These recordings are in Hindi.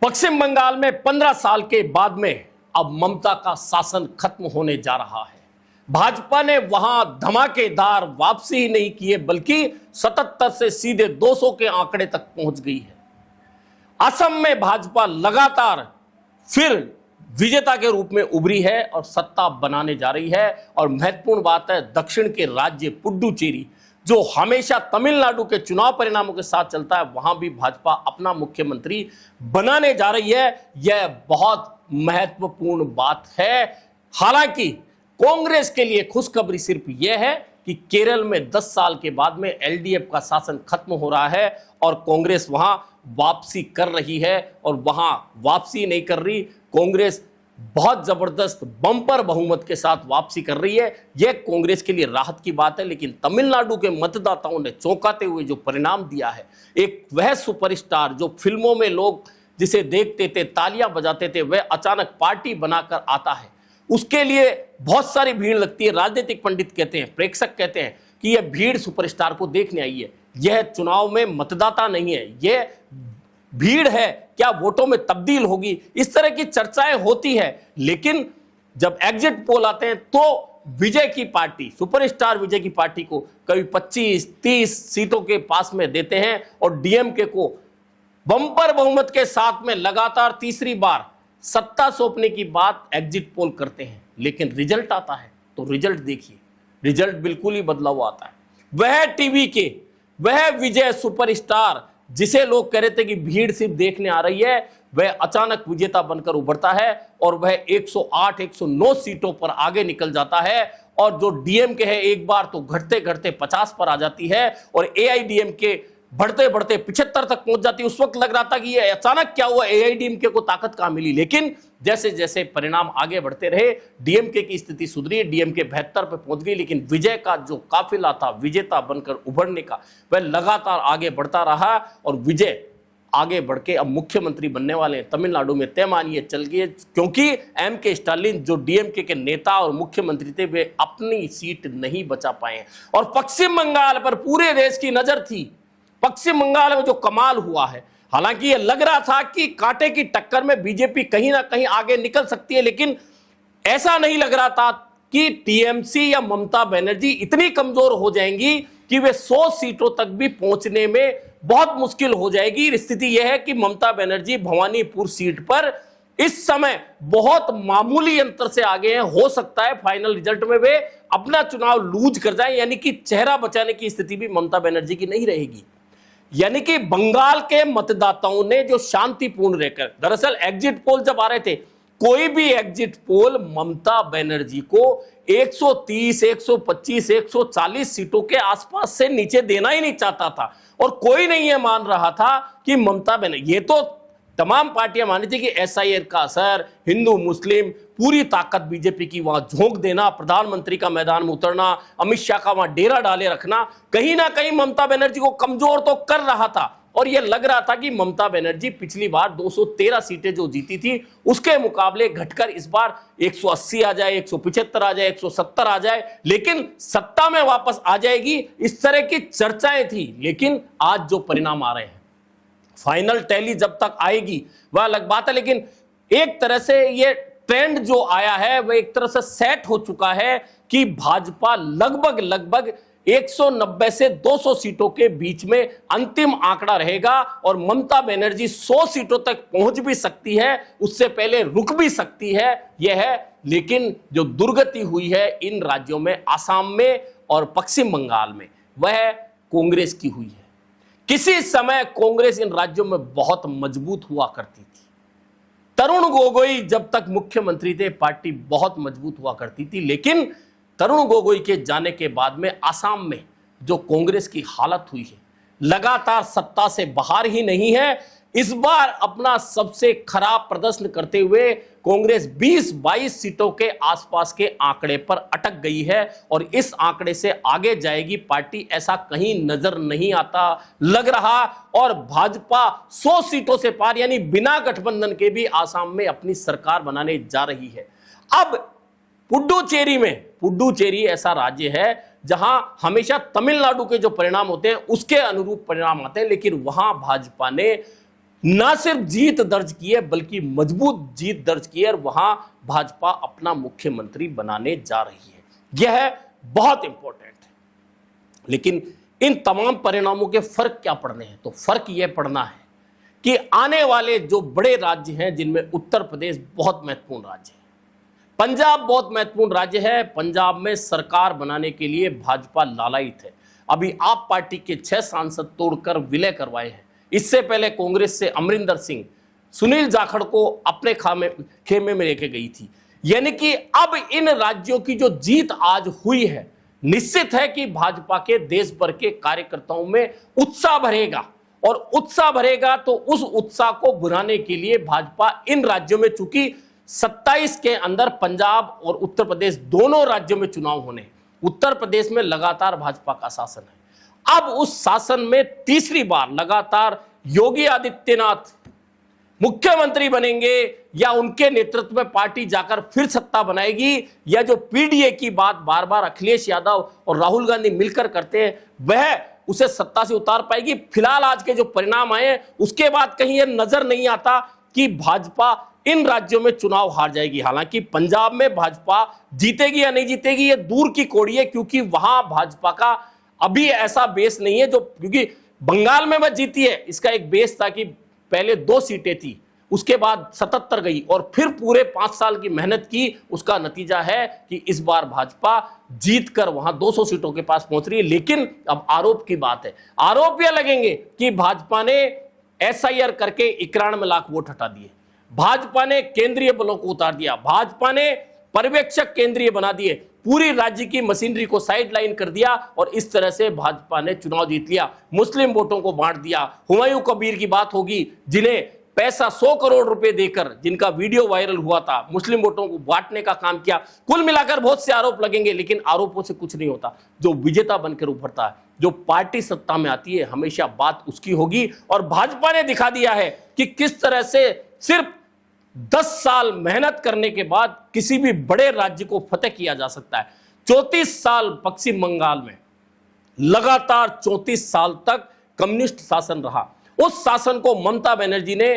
पश्चिम बंगाल में 15 साल के बाद में अब ममता का शासन खत्म होने जा रहा है। भाजपा ने वहां धमाकेदार वापसी ही नहीं की है, बल्कि 77 से सीधे 200 के आंकड़े तक पहुंच गई है। असम में भाजपा लगातार फिर विजेता के रूप में उभरी है और सत्ता बनाने जा रही है। और महत्वपूर्ण बात है, दक्षिण के राज्य पुडुचेरी जो हमेशा तमिलनाडु के चुनाव परिणामों के साथ चलता है, वहां भी भाजपा अपना मुख्यमंत्री बनाने जा रही है। यह बहुत महत्वपूर्ण बात है। हालांकि कांग्रेस के लिए खुशखबरी सिर्फ यह है कि केरल में 10 साल के बाद में एलडीएफ का शासन खत्म हो रहा है और कांग्रेस वहां वापसी कर रही है। और वहां वापसी नहीं कर रही, कांग्रेस बहुत जबरदस्त बम्पर बहुमत के साथ वापसी कर रही है। यह कांग्रेस के लिए राहत की बात है। लेकिन तमिलनाडु के मतदाताओं ने चौंकाते हुए जो परिणाम दिया है, एक वह सुपरस्टार जो फिल्मों में लोग जिसे देखते थे, तालियां बजाते थे, वह अचानक पार्टी बनाकर आता है, उसके लिए बहुत सारी भीड़ लगती है। राजनीतिक पंडित कहते हैं, प्रेक्षक कहते हैं कि यह भीड़ सुपरस्टार को देखने आई है। यह चुनाव में मतदाता नहीं है, यह भीड़ है, क्या वोटों में तब्दील होगी, इस तरह की चर्चाएं होती है। लेकिन जब एग्जिट पोल आते हैं तो विजय की पार्टी, सुपरस्टार विजय की पार्टी को कभी 25-30 सीटों के पास में देते हैं और डीएमके को बम्पर बहुमत के साथ में लगातार तीसरी बार सत्ता सौंपने की बात एग्जिट पोल करते हैं। लेकिन रिजल्ट आता है तो रिजल्ट देखिए, रिजल्ट बिल्कुल ही बदला हुआ आता है। वह टीवी के वह विजय सुपरस्टार जिसे लोग कह रहे थे कि भीड़ सिर्फ देखने आ रही है, वह अचानक विजेता बनकर उभरता है और वह 108-109 सीटों पर आगे निकल जाता है। और जो डीएमके है, एक बार तो घटते घटते 50 पर आ जाती है और एआईडीएमके बढ़ते बढ़ते 75 तक पहुंच जाती है। उस वक्त लग रहा था कि ये अचानक क्या हुआ, एआईडीएमके को ताकत कहां मिली। लेकिन जैसे जैसे परिणाम आगे बढ़ते रहे, डीएमके की स्थिति सुधरी, डीएमके 72 पे पहुंच गई। लेकिन विजय का जो काफिला था विजेता बनकर उभरने का, वह लगातार आगे बढ़ता रहा और विजय आगे बढ़ के अब मुख्यमंत्री बनने वाले हैं। तमिलनाडु में तय मानिए चल गए, क्योंकि एम.के. स्टालिन जो डीएमके के नेता और मुख्यमंत्री थे, वे अपनी सीट नहीं बचा पाए। और पश्चिम बंगाल पर पूरे देश की नजर थी। पश्चिम बंगाल में जो कमाल हुआ है, हालांकि यह लग रहा था कि कांटे की टक्कर में बीजेपी कहीं ना कहीं आगे निकल सकती है, लेकिन ऐसा नहीं लग रहा था कि टीएमसी या ममता बनर्जी इतनी कमजोर हो जाएंगी कि वे 100 सीटों तक भी पहुंचने में बहुत मुश्किल हो जाएगी। स्थिति यह है कि ममता बनर्जी भवानीपुर सीट पर इस समय बहुत मामूली अंतर से आगे हैं। हो सकता है फाइनल रिजल्ट में वे अपना चुनाव लूज कर जाएं, यानी कि चेहरा बचाने की स्थिति भी ममता बनर्जी की नहीं रहेगी। यानी कि बंगाल के मतदाताओं ने जो शांतिपूर्ण रहकर, दरअसल एग्जिट पोल जब आ रहे थे, कोई भी एग्जिट पोल ममता बनर्जी को 130, 125, 140 सीटों के आसपास से नीचे देना ही नहीं चाहता था। और कोई नहीं ये मान रहा था कि ममता बनर्जी, ये तो तमाम पार्टियां मानी थी कि एसआईआर का असर, हिंदू मुस्लिम पूरी ताकत बीजेपी की वहां झोंक देना, प्रधानमंत्री का मैदान में उतरना, अमित शाह का वहां डेरा डाले रखना, कहीं ना कहीं ममता बनर्जी को कमजोर तो कर रहा था। और यह लग रहा था कि ममता बनर्जी पिछली बार 213 सीटें जो जीती थी, उसके मुकाबले घटकर इस बार 180 आ जाए, 175 आ जाए, 170 आ जाए, लेकिन सत्ता में वापस आ जाएगी, इस तरह की चर्चाएं थी। लेकिन आज जो परिणाम आ रहे हैं, फाइनल टैली जब तक आएगी वह अलग बात है। लेकिन एक तरह से ये ट्रेंड जो आया है वह एक तरह से सेट हो चुका है कि भाजपा लगभग 190 से 200 सीटों के बीच में अंतिम आंकड़ा रहेगा और ममता बनर्जी 100 सीटों तक पहुंच भी सकती है, उससे पहले रुक भी सकती है, यह है। लेकिन जो दुर्गति हुई है इन राज्यों में, आसाम में और पश्चिम बंगाल में, वह कांग्रेस की हुई है। किसी समय कांग्रेस इन राज्यों में बहुत मजबूत हुआ करती थी। तरुण गोगोई जब तक मुख्यमंत्री थे, पार्टी बहुत मजबूत हुआ करती थी। लेकिन तरुण गोगोई के जाने के बाद में आसाम में जो कांग्रेस की हालत हुई है, लगातार सत्ता से बाहर ही नहीं है। इस बार अपना सबसे खराब प्रदर्शन करते हुए कांग्रेस 20-22 सीटों के आसपास के आंकड़े पर अटक गई है और इस आंकड़े से आगे जाएगी पार्टी, ऐसा कहीं नजर नहीं आता लग रहा। और भाजपा 100 सीटों से पार, यानी बिना गठबंधन के भी आसाम में अपनी सरकार बनाने जा रही है। अब पुडुचेरी ऐसा राज्य है जहां हमेशा तमिलनाडु के जो परिणाम होते हैं उसके अनुरूप परिणाम आते हैं, लेकिन वहां भाजपा ने ना सिर्फ जीत दर्ज की है बल्कि मजबूत जीत दर्ज की है और वहां भाजपा अपना मुख्यमंत्री बनाने जा रही है। यह बहुत इंपॉर्टेंट है। लेकिन इन तमाम परिणामों के फर्क क्या पड़ने हैं? तो फर्क यह पड़ना है कि आने वाले जो बड़े राज्य हैं, जिनमें उत्तर प्रदेश बहुत महत्वपूर्ण राज्य है, पंजाब बहुत महत्वपूर्ण राज्य है, पंजाब में सरकार बनाने के लिए भाजपा लालायित है। अभी आप पार्टी के 6 सांसद तोड़कर विलय करवाए हैं। इससे पहले कांग्रेस से अमरिंदर सिंह सुनील जाखड़ को अपने खेमे में लेके गई थी। यानी कि अब इन राज्यों की जो जीत आज हुई है, निश्चित है कि भाजपा के देश भर के कार्यकर्ताओं में उत्साह भरेगा, और उत्साह भरेगा तो उस उत्साह को बुझाने के लिए भाजपा इन राज्यों में, चूंकि 27 के अंदर पंजाब और उत्तर प्रदेश दोनों राज्यों में चुनाव होने, उत्तर प्रदेश में लगातार भाजपा का शासन है। अब उस शासन में तीसरी बार लगातार योगी आदित्यनाथ मुख्यमंत्री बनेंगे या उनके नेतृत्व में पार्टी जाकर फिर सत्ता बनाएगी, या जो पीडीए की बात बार बार अखिलेश यादव और राहुल गांधी मिलकर करते हैं वह उसे सत्ता से उतार पाएगी। फिलहाल आज के जो परिणाम आए उसके बाद कहीं यह नजर नहीं आता कि भाजपा इन राज्यों में चुनाव हार जाएगी। हालांकि पंजाब में भाजपा जीतेगी या नहीं जीतेगी ये दूर की कौड़ी है, क्योंकि वहां भाजपा का अभी ऐसा बेस नहीं है जो, क्योंकि बंगाल में वह जीती है, इसका एक बेस था कि पहले 2 सीटें थी, उसके बाद 77 गई और फिर पूरे 5 साल की मेहनत की। उसका नतीजा है कि इस बार भाजपा जीतकर वहां 200 सीटों के पास पहुंच रही है। लेकिन अब आरोप की बात है, आरोप यह लगेंगे कि भाजपा ने एसआईआर करके 91 लाख वोट हटा दिए, भाजपा ने केंद्रीय बलों को उतार दिया, भाजपा ने पर्यवेक्षक केंद्रीय बना दिए, पूरी राज्य की मशीनरी को साइडलाइन कर दिया और इस तरह से भाजपा ने चुनाव जीत लिया, मुस्लिम वोटों को बांट दिया। हुमायूं कबीर की बात होगी, जिन्हें पैसा 100 करोड़ रुपए देकर, जिनका वीडियो वायरल हुआ था, मुस्लिम वोटों को बांटने का काम किया। कुल मिलाकर बहुत से आरोप लगेंगे, लेकिन आरोपों से कुछ नहीं होता। जो विजेता बनकर उभरता है, जो पार्टी सत्ता में आती है, हमेशा बात उसकी होगी। और भाजपा ने दिखा दिया है कि किस तरह से सिर्फ 10 साल मेहनत करने के बाद किसी भी बड़े राज्य को फतेह किया जा सकता है। 34 साल पश्चिम बंगाल में लगातार 34 साल तक कम्युनिस्ट शासन रहा। उस शासन को ममता बनर्जी ने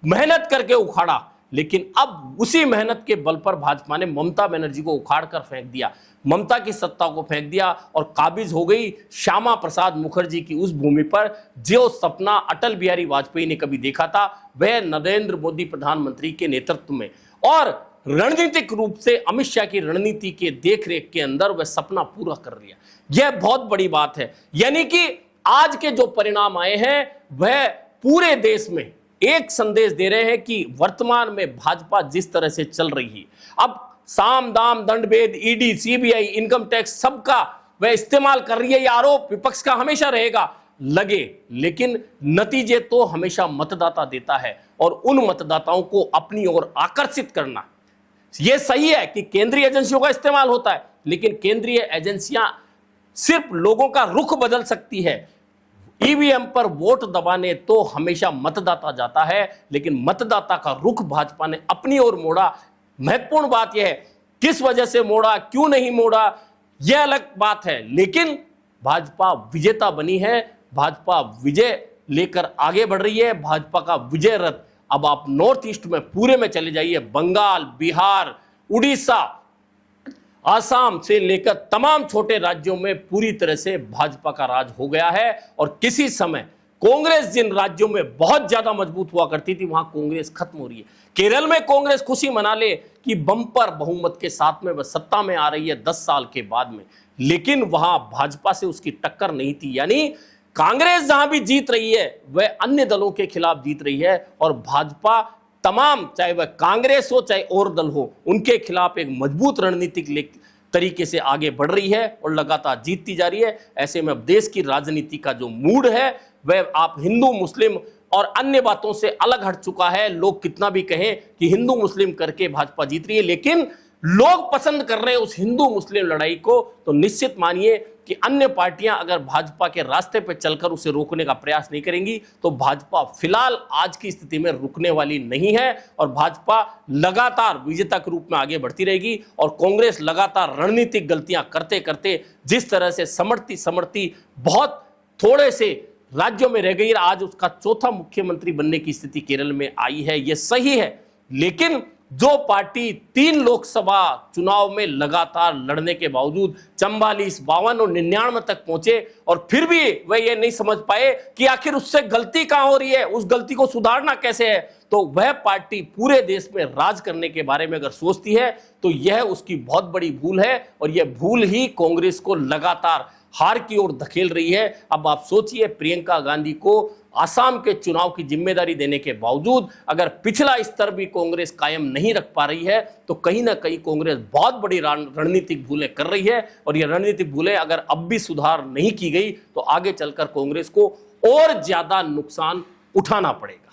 मेहनत करके उखाड़ा, लेकिन अब उसी मेहनत के बल पर भाजपा ने ममता बनर्जी को उखाड़ कर फेंक दिया, ममता की सत्ता को फेंक दिया और काबिज हो गई श्यामा प्रसाद मुखर्जी की उस भूमि पर जो सपना अटल बिहारी वाजपेयी ने कभी देखा था, वह नरेंद्र मोदी प्रधानमंत्री के नेतृत्व में और रणनीतिक रूप से अमित शाह की रणनीति के देखरेख के अंदर वह सपना पूरा कर लिया। यह बहुत बड़ी बात है। यानी कि आज के जो परिणाम आए हैं वह पूरे देश में एक संदेश दे रहे हैं कि वर्तमान में भाजपा जिस तरह से चल रही है, अब साम दाम दंडभेद, ईडी, सीबीआई, इनकम टैक्स, सबका वह इस्तेमाल कर रही है। यह आरोप विपक्ष का हमेशा रहेगा, लगे, लेकिन नतीजे तो हमेशा मतदाता देता है और उन मतदाताओं को अपनी ओर आकर्षित करना। यह सही है कि केंद्रीय एजेंसियों का इस्तेमाल होता है, लेकिन केंद्रीय एजेंसियां सिर्फ लोगों का रुख बदल सकती है। ईवीएम पर वोट दबाने तो हमेशा मतदाता जाता है, लेकिन मतदाता का रुख भाजपा ने अपनी ओर मोड़ा। महत्वपूर्ण बात यह है, किस वजह से मोड़ा, क्यों नहीं मोड़ा, यह अलग बात है, लेकिन भाजपा विजेता बनी है, भाजपा विजय लेकर आगे बढ़ रही है। भाजपा का विजय रथ अब आप नॉर्थ ईस्ट में पूरे में चले जाइए, बंगाल, बिहार, उड़ीसा, आसाम से लेकर तमाम छोटे राज्यों में पूरी तरह से भाजपा का राज हो गया है। और किसी समय कांग्रेस जिन राज्यों में बहुत ज्यादा मजबूत हुआ करती थी, वहां कांग्रेस खत्म हो रही है। केरल में कांग्रेस खुशी मना ले कि बंपर बहुमत के साथ में वह सत्ता में आ रही है 10 साल के बाद में, लेकिन वहां भाजपा से उसकी टक्कर नहीं थी। यानी कांग्रेस जहां भी जीत रही है वह अन्य दलों के खिलाफ जीत रही है, और भाजपा तमाम, चाहे वह कांग्रेस हो चाहे और दल हो, उनके खिलाफ एक मजबूत रणनीतिक तरीके से आगे बढ़ रही है और लगातार जीतती जा रही है। ऐसे में अब देश की राजनीति का जो मूड है वह आप हिंदू मुस्लिम और अन्य बातों से अलग हट चुका है। लोग कितना भी कहें कि हिंदू मुस्लिम करके भाजपा जीत रही है, लेकिन लोग पसंद कर रहे हैं उस हिंदू मुस्लिम लड़ाई को, तो निश्चित मानिए कि अन्य पार्टियां अगर भाजपा के रास्ते पर चलकर उसे रोकने का प्रयास नहीं करेंगी तो भाजपा फिलहाल आज की स्थिति में रुकने वाली नहीं है और भाजपा लगातार विजेता के रूप में आगे बढ़ती रहेगी। और कांग्रेस लगातार रणनीतिक गलतियां करते करते जिस तरह से समर्थी बहुत थोड़े से राज्यों में रह गई, आज उसका चौथा मुख्यमंत्री बनने की स्थिति केरल में आई है, यह सही है। लेकिन जो पार्टी 3 लोकसभा चुनाव में लगातार लड़ने के बावजूद 44, 52 और 99 तक पहुंचे और फिर भी वह यह नहीं समझ पाए कि आखिर उससे गलती कहां हो रही है, उस गलती को सुधारना कैसे है, तो वह पार्टी पूरे देश में राज करने के बारे में अगर सोचती है तो यह उसकी बहुत बड़ी भूल है और यह भूल ही कांग्रेस को लगातार हार की ओर धकेल रही है। अब आप सोचिए, प्रियंका गांधी को आसाम के चुनाव की जिम्मेदारी देने के बावजूद अगर पिछला स्तर भी कांग्रेस कायम नहीं रख पा रही है तो कहीं ना कहीं कांग्रेस बहुत बड़ी रणनीतिक भूलें कर रही है और ये रणनीतिक भूलें अगर अब भी सुधार नहीं की गई तो आगे चलकर कांग्रेस को और ज्यादा नुकसान उठाना पड़ेगा।